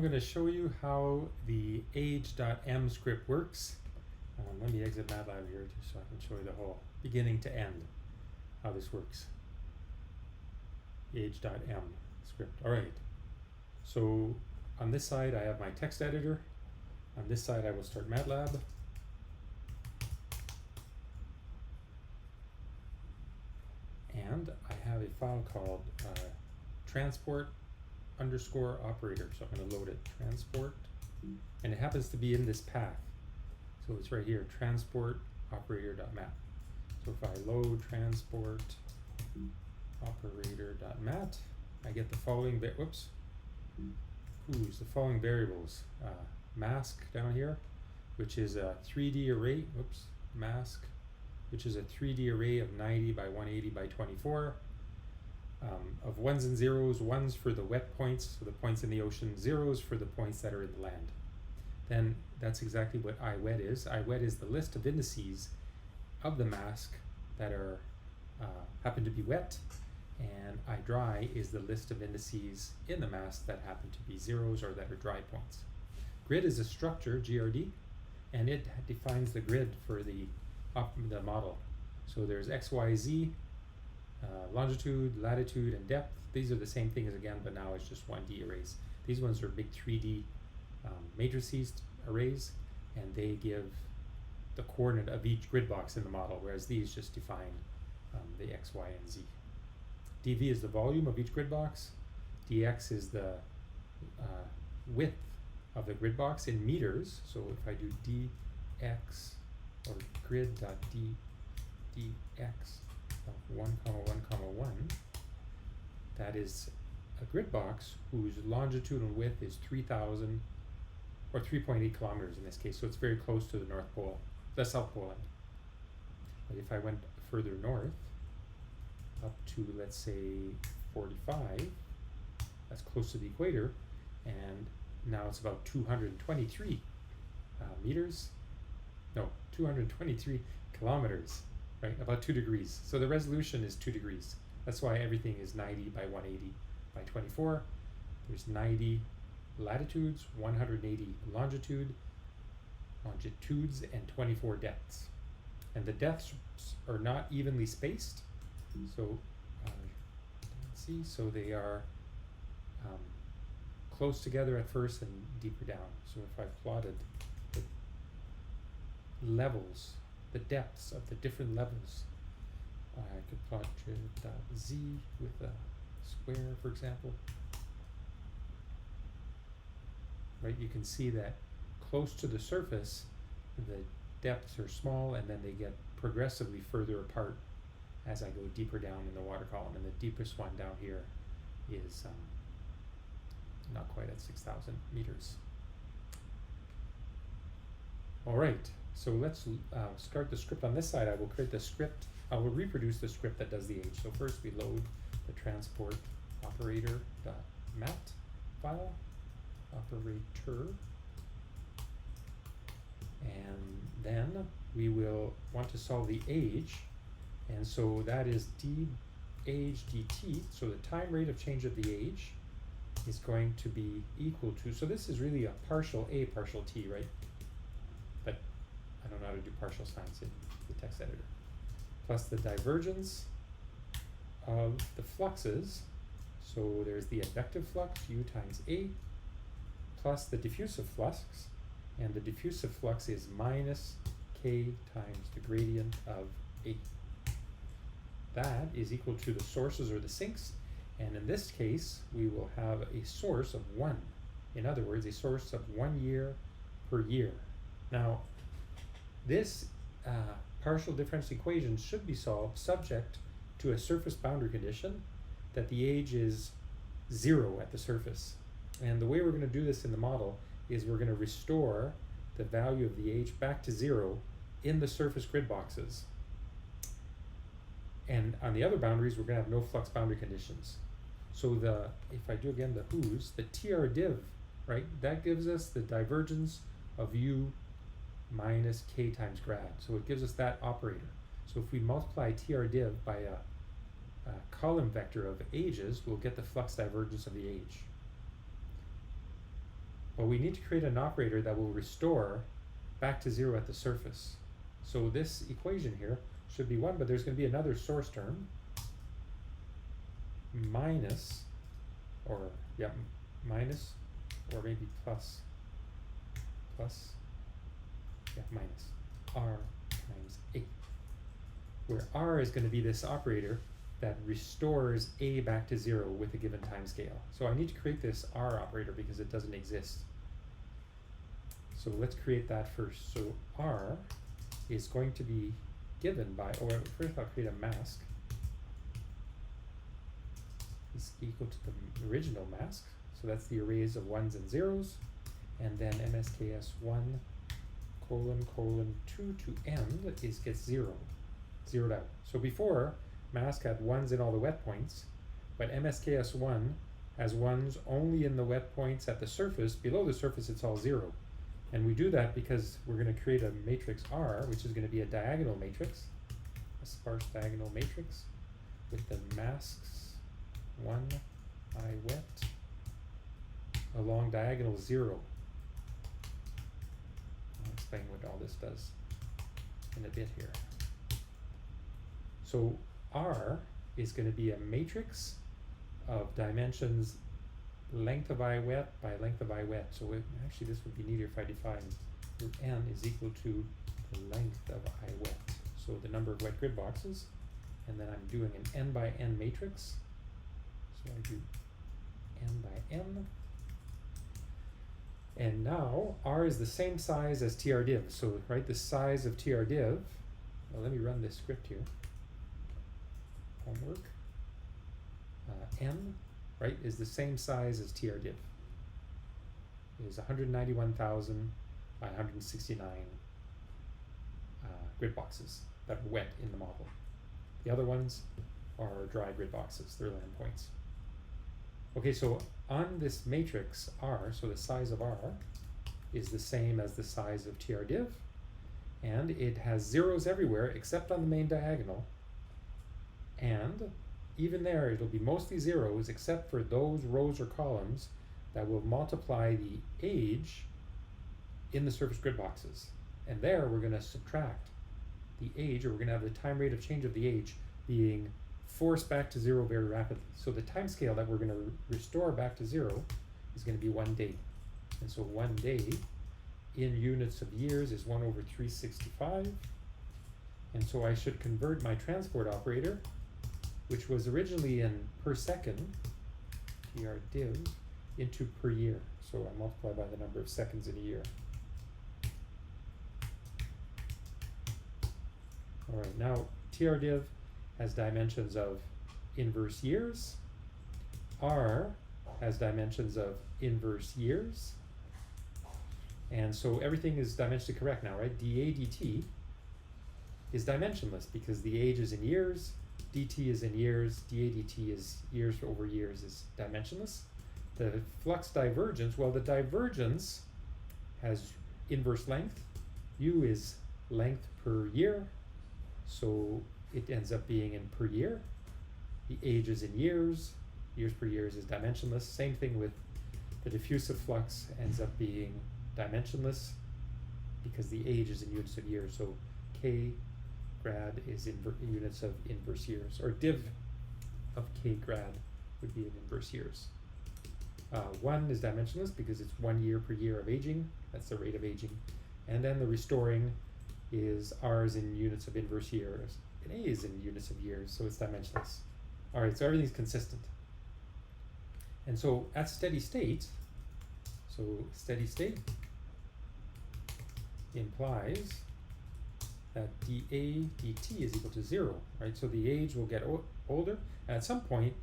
going to show you how the age.m script works. Let me exit MATLAB here just so I can show you the whole beginning to end, how this works. Age.m script. Alright, so on this side I have my text editor. On this side I will start MATLAB. And I have a file called transport underscore operator. So I'm going to load it, transport, and it happens to be in this path. So it's right here, transport operator.mat. So if I load transport operator.mat, I get the following the following variables. Mask down here, which is a 3D array, mask, which is a 3D array of 90 by 180 by 24. Of ones and zeros, ones for the wet points, so the points in the ocean, zeros for the points that are in the land. Then that's exactly what iWet is. iWet is the list of indices of the mask that are happen to be wet, and iDry is the list of indices in the mask that happen to be zeros or that are dry points. Grid is a structure, GRD, and it defines the grid for the model. So there's X, Y, Z, longitude, latitude, and depth. These are the same thing as again, but now it's just 1D arrays. These ones are big 3D matrices arrays, and they give the coordinate of each grid box in the model, whereas these just define the X, Y, and Z. dV is the volume of each grid box. dx is the width of the grid box in meters. So if I do dx or grid.dx of 1, 1, 1, that is a grid box whose longitude and width is 3,000 or 3.8 kilometers in this case, so it's very close to the North Pole, the South Pole end. But if I went further north, up to let's say 45, that's close to the equator, and now it's about 223 meters, no, 223 kilometers, right, about 2 degrees. So the resolution is 2 degrees. That's why everything is 90 by 180 by 24. There's 90 latitudes, 180 longitudes, and 24 depths. And the depths are not evenly spaced. So, let's see, so they are close together at first and deeper down. So if I plotted the levels, the depths of the different levels, I could plot z with a square, for example. Right, you can see that close to the surface, the depths are small, and then they get progressively further apart as I go deeper down in the water column, and the deepest one down here is not quite at 6,000 meters. All right, so let's start the script on this side. I will create the script. I will reproduce the script that does the age. So first we load the transport operator.mat file, operator, and then we will want to solve the age, and so that is d age dt, so the time rate of change of the age is going to be equal to, so this is really a partial a partial t, right? But I don't know how to do partial signs in the text editor. Plus the divergence of the fluxes, so there's the advective flux, u times a, plus the diffusive flux, and the diffusive flux is minus k times the gradient of a. That is equal to the sources or the sinks, and in this case we will have a source of 1. In other words, a source of 1 year per year. Now this partial differential equation should be solved subject to a surface boundary condition that the age is 0 at the surface. And the way we're going to do this in the model is we're going to restore the value of the age back to 0 in the surface grid boxes. And on the other boundaries, we're going to have no flux boundary conditions. So if I do again the who's, the TR div, right, that gives us the divergence of u minus k times grad. So it gives us that operator. So if we multiply TR div by a column vector of ages, we'll get the flux divergence of the age. Well, we need to create an operator that will restore back to 0 at the surface. So this equation here should be 1, but there's going to be another source term minus, or yeah, minus, or maybe plus, yeah, minus r times a, where r is going to be this operator that restores a back to 0 with a given time scale. So I need to create this r operator because it doesn't exist. So let's create that first. So r is going to be given by, or first I'll create a mask is equal to the original mask. So that's the arrays of 1s and 0s, and then MSKS1 colon 2 to end is gets 0, zeroed out. So before, mask had 1s in all the wet points, but MSKS1 has 1s only in the wet points at the surface. Below the surface it's all 0. And we do that because we're going to create a matrix R, which is going to be a diagonal matrix, a sparse diagonal matrix, with the masks 1 I wet along diagonal 0. I'll explain what all this does in a bit here. So R is going to be a matrix of dimensions length of I wet by length of I wet. So actually this would be neater if I define n is equal to the length of I wet. So the number of wet grid boxes, and then I'm doing an n by n matrix. So I do n by n. And now R is the same size as TRDiv. So right, the size of TRDiv, well, let me run this script here. Homework. N, right, is the same size as TRDiv. It is 191,000 by 169 grid boxes that are wet in the model. The other ones are dry grid boxes, they're land points. Okay, so on this matrix R, so the size of R is the same as the size of TRDiv, and it has zeros everywhere except on the main diagonal, and even there it'll be mostly zeros except for those rows or columns that will multiply the age in the surface grid boxes. And there we're going to subtract the age, or we're going to have the time rate of change of the age being forced back to 0 very rapidly. So the time scale that we're going to restore back to 0 is going to be 1 day. And so 1 day in units of years is 1 over 365. And so I should convert my transport operator, which was originally in per second, TRDiv, into per year. So I multiply by the number of seconds in a year. All right, now TRDiv has dimensions of inverse years. R has dimensions of inverse years. And so everything is dimensionally correct now, right? dA dt is dimensionless because the age is in years, dt is in years, dA dt is years over years is dimensionless. The flux divergence, well, the divergence has inverse length. U is length per year, so it ends up being in per year. The age is in years, years per years is dimensionless. Same thing with the diffusive flux, ends up being dimensionless because the age is in units of years. So K grad is in units of inverse years, or div of K grad would be in inverse years. 1 is dimensionless because it's 1 year per year of aging. That's the rate of aging. And then the restoring is R is in units of inverse years, and A is in units of years, so it's dimensionless. All right, so everything's consistent. And so at steady state, so steady state implies that dA dt is equal to 0, right? So the age will get older, and at some point,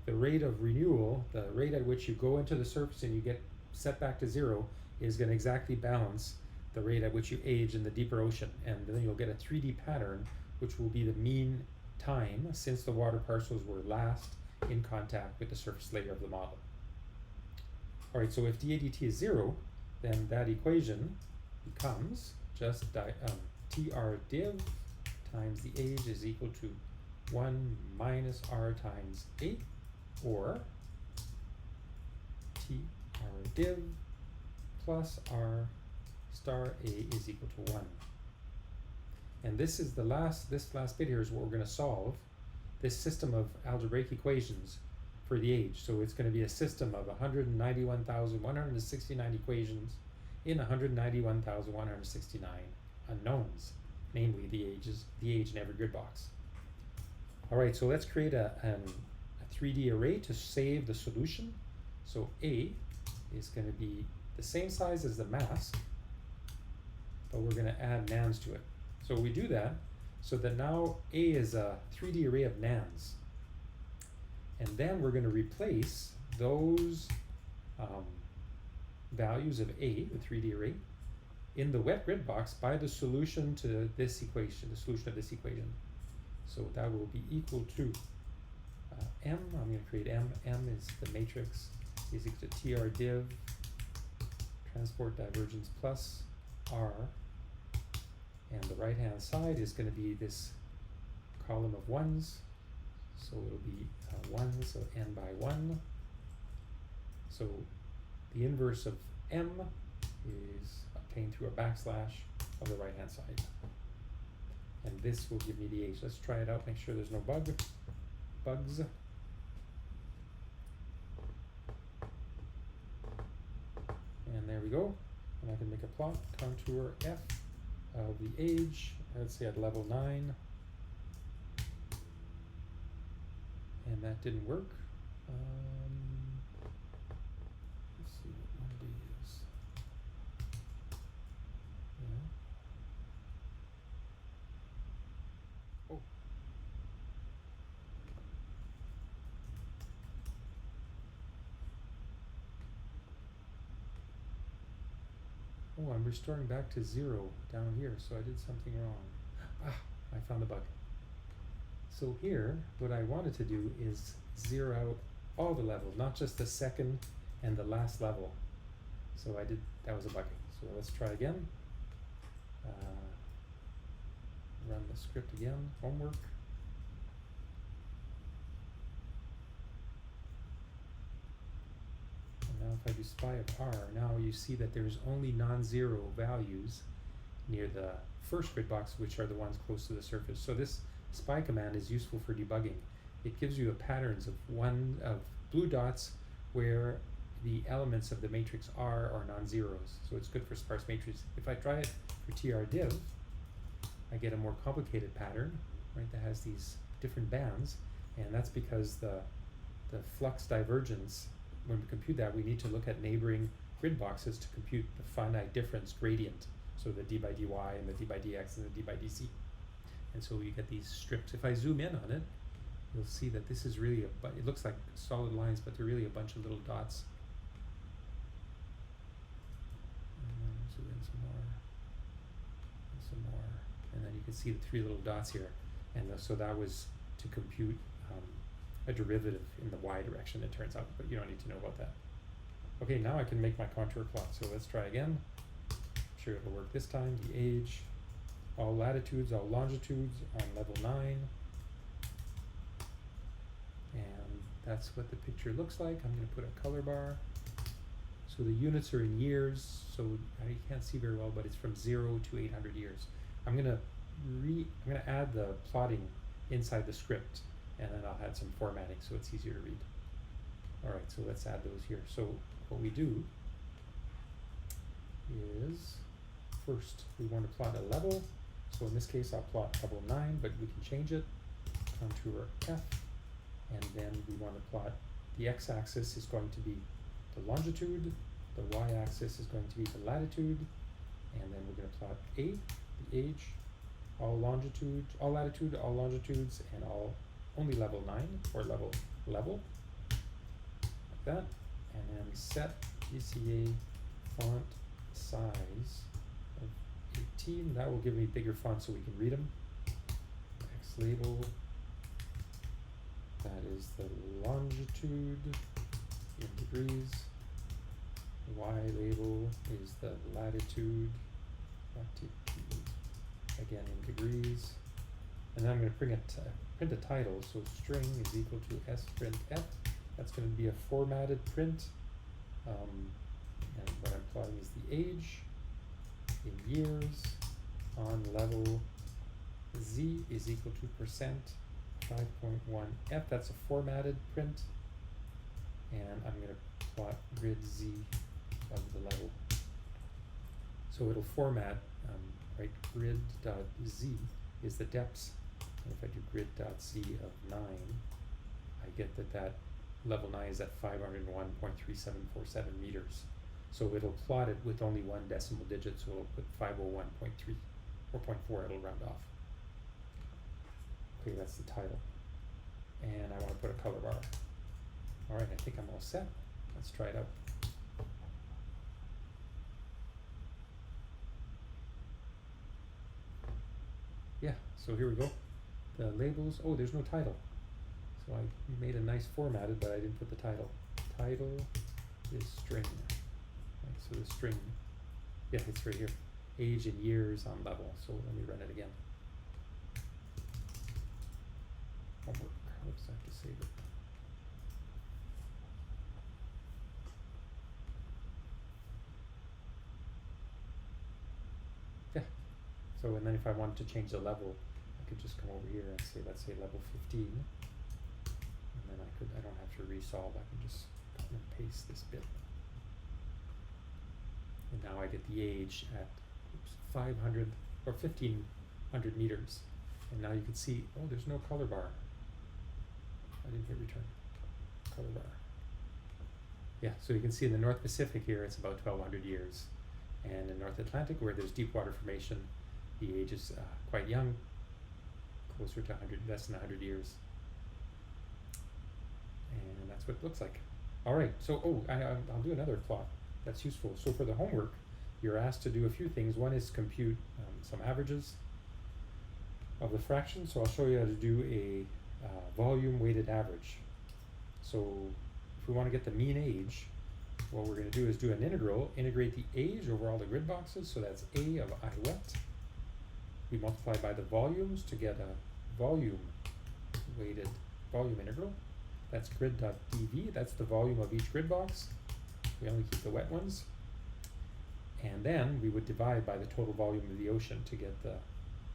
the rate of renewal, the rate at which you go into the surface and you get set back to 0, is going to exactly balance the rate at which you age in the deeper ocean. And then you'll get a 3D pattern, which will be the mean time since the water parcels were last in contact with the surface layer of the model. All right, so if dA dt is 0, then that equation becomes just TR div times the age is equal to 1 minus R times 8, or TR div plus r star a is equal to 1. And this is this last bit here is what we're going to solve, this system of algebraic equations for the age. So it's going to be a system of 191,169 equations in 191,169 unknowns, namely the age in every grid box. All right, so let's create a 3D array to save the solution. So A is going to be the same size as the mask, but we're going to add nans to it. So we do that so that now A is a 3D array of nans. And then we're going to replace those values of A, the 3D array, in the wet grid box by the solution to this equation, the solution of this equation. So that will be equal to M. I'm going to create M. M is the matrix is equal to TR div transport divergence plus R. And the right hand side is going to be this column of ones. So it'll be 1, so n by 1. So the inverse of m is obtained through a backslash of the right hand side. And this will give me the age. Let's try it out, make sure there's no bugs. And there we go. And I can make a plot, contour F of the age, let's say at level 9. And that didn't work. Let's see what Monday is. Yeah. Oh. Oh, I'm restoring back to 0 down here, so I did something wrong. Ah, I found the bug. So here, what I wanted to do is zero out all the levels, not just the second and the last level. So that was a bug. So let's try again. Run the script again, homework. And now if I do spy of R, now you see that there's only non-zero values near the first grid box, which are the ones close to the surface. So this spy command is useful for debugging. It gives you patterns of blue dots where the elements of the matrix R are non-zeros. So it's good for sparse matrices. If I try it for TR-div, I get a more complicated pattern, right, that has these different bands, and that's because the flux divergence, when we compute that, we need to look at neighboring grid boxes to compute the finite difference gradient. So the d by dy and the d by dx and the d by dc. And so you get these strips. If I zoom in on it, you'll see that this is really it looks like solid lines, but they're really a bunch of little dots. And then zoom in some more, and then you can see the 3 little dots here. And so that was to compute a derivative in the y direction, it turns out, but you don't need to know about that. Okay, now I can make my contour plot. So let's try again. I'm sure it'll work this time. The age. All latitudes, all longitudes on level 9. And that's what the picture looks like. I'm going to put a color bar. So the units are in years, so you can't see very well, but it's from 0 to 800 years. I'm going to add the plotting inside the script, and then I'll add some formatting so it's easier to read. All right, so let's add those here. So what we do is, first we want to plot a level. So in this case, I'll plot level 9, but we can change it. Contour F, and then we want to plot the x-axis is going to be the longitude, the y-axis is going to be the latitude, and then we're going to plot A, the age, all latitude, all longitudes, and only level 9 or level, like that, and then set GCA font size. 18, that will give me bigger fonts so we can read them. X label, that is the longitude in degrees. Y label is the latitude, again in degrees. And then I'm going to print a title, so string is equal to sprintf. That's going to be a formatted print. And what I'm plotting is the age in years on level Z is equal to percent 5.1 F. That's a formatted print. And I'm going to plot grid Z of the level. So it'll format, right, grid.Z is the depths. And if I do grid.Z of 9, I get that level 9 is at 501.3747 meters. So it'll plot it with only one decimal digit, so it'll put 501.3 or 0.4, it'll round off. Okay, that's the title. And I want to put a color bar. Alright, I think I'm all set. Let's try it out. Yeah, so here we go. The labels, oh, there's no title. So I made a nice formatted, but I didn't put the title. Title is string. Right, so the string, yeah, it's right here. Age in years on level. So let me run it again. Homework. Oops, I have to save it. Yeah. So and then if I wanted to change the level, I could just come over here and say, let's say level 15. And then I don't have to resolve, I can just copy and paste this bit. And now I get the age at 500 or 1500 meters. And now you can see, oh, there's no color bar. I didn't hit return. Color bar. Yeah, so you can see in the North Pacific here, it's about 1200 years. And in North Atlantic, where there's deep water formation, the age is quite young, closer to 100, less than 100 years. And that's what it looks like. All right, so, I'll do another plot that's useful. So for the homework, you're asked to do a few things. One is compute some averages of the fraction. So I'll show you how to do a volume weighted average. So if we want to get the mean age, what we're going to do is do an integral, integrate the age over all the grid boxes. So that's A of I wet. We multiply by the volumes to get a volume weighted volume integral. That's grid.dv, that's the volume of each grid box. We only keep the wet ones. And then we would divide by the total volume of the ocean to get the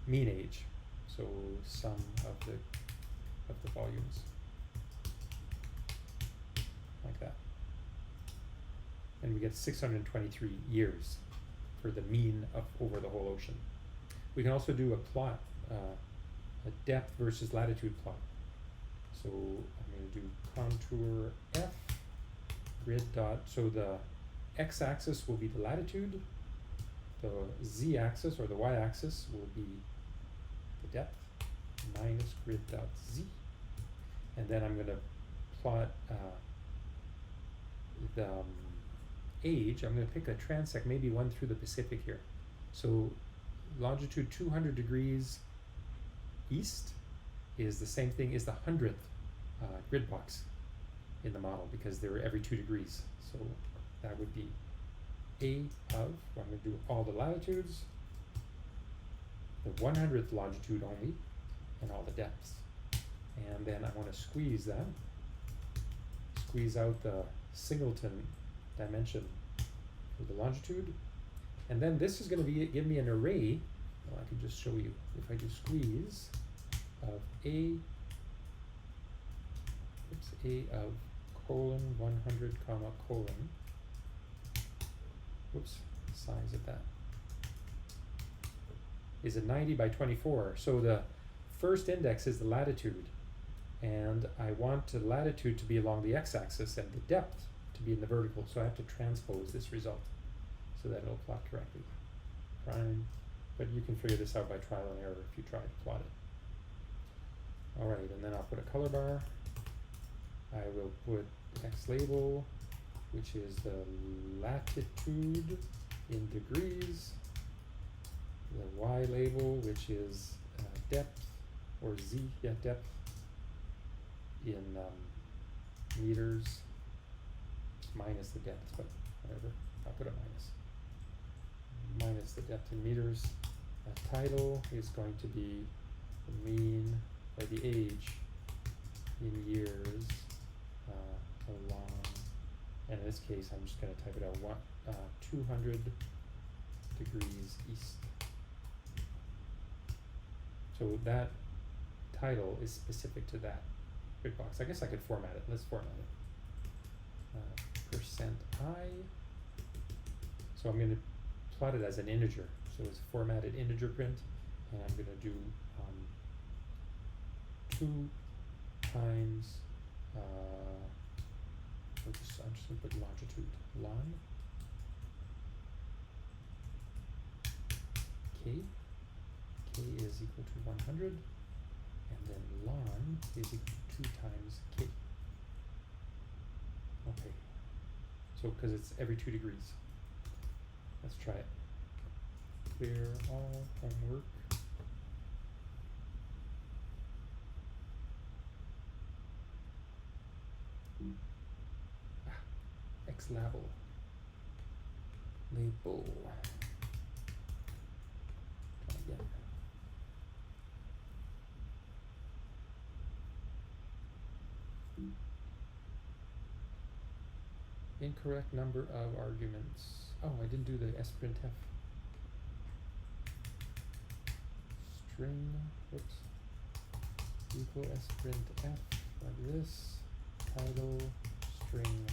mean age. So sum of the volumes. Like that. And we get 623 years for the mean of over the whole ocean. We can also do a plot, a depth versus latitude plot. So I'm going to do contour F, grid dot, so the x-axis will be the latitude, the z-axis or the y-axis will be the depth, minus grid dot z, and then I'm going to plot the age. I'm going to pick a transect, maybe one through the Pacific here. So longitude 200 degrees east is the same thing as the 100th grid box in the model, because they're every 2 degrees. So that would be A of, well, I'm going to do all the latitudes, the 100th longitude only, and all the depths. And then I want to squeeze that, squeeze out the singleton dimension for the longitude. And then this is going to give me an array. Well, I can just show you. If I do squeeze of A of colon 100 comma colon, whoops, size of that is a 90 by 24. So the first index is the latitude, and I want the latitude to be along the x-axis and the depth to be in the vertical. So I have to transpose this result so that it'll plot correctly. Prime, but you can figure this out by trial and error if you try to plot it. All right, and then I'll put a color bar. I will put X label, which is the latitude in degrees, the Y label, which is depth, or Z, yeah, depth in meters, minus the depth, but whatever, I'll put a minus. Minus the depth in meters. Title is going to be the mean, or the age in years along, and in this case I'm just going to type it out, 200 degrees east. So that title is specific to that grid box. I guess I could format it. Let's format it. %I. So I'm going to plot it as an integer. So it's formatted integer print, and I'm going to do 2 times. I'm just going to put longitude ln k. K is equal to 100, and then ln is equal to 2 times k. Okay. So because it's every 2 degrees. Let's try it. Clear all homework. X label. Label. Try again. Incorrect number of arguments. Oh, I didn't do the sprintf. String, whoops, equal sprintf like this, title, string,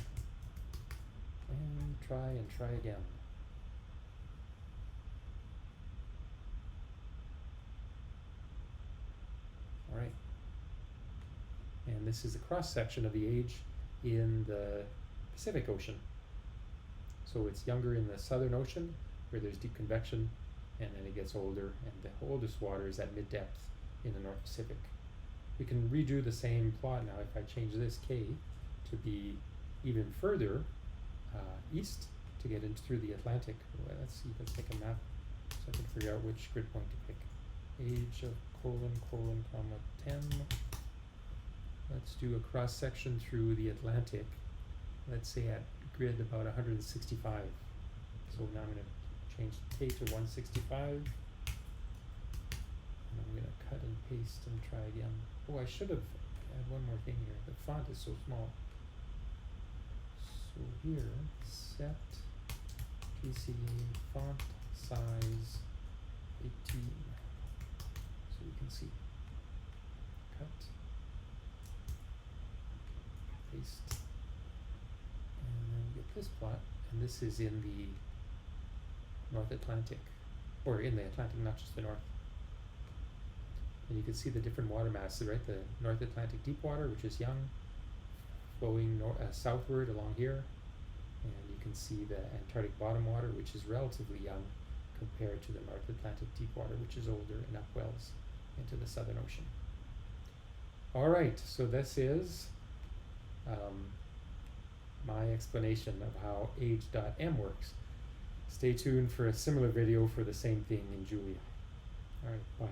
and try again. All right. And this is a cross section of the age in the Pacific Ocean. So it's younger in the Southern Ocean, where there's deep convection, and then it gets older, and the oldest water is at mid-depth in the North Pacific. We can redo the same plot now if I change this K to be even further east to get into through the Atlantic. Well, let's see, let's make a map so I can figure out which grid point to pick. Age of : 10. Let's do a cross section through the Atlantic. Let's say at grid about 165. So now I'm going to change K to 165. And I'm going to cut and paste and try again. Oh, I should have had one more thing here. The font is so small. So here, set PCA font size 18. So you can see. Cut. Paste. And then we get this plot, and this is in the North Atlantic, or in the Atlantic, not just the North. And you can see the different water masses, right? The North Atlantic deep water, which is young, flowing southward along here, and you can see the Antarctic bottom water, which is relatively young compared to the North Atlantic deep water, which is older and upwells into the Southern Ocean. All right, so this is my explanation of how age.m works. Stay tuned for a similar video for the same thing in Julia. All right, bye.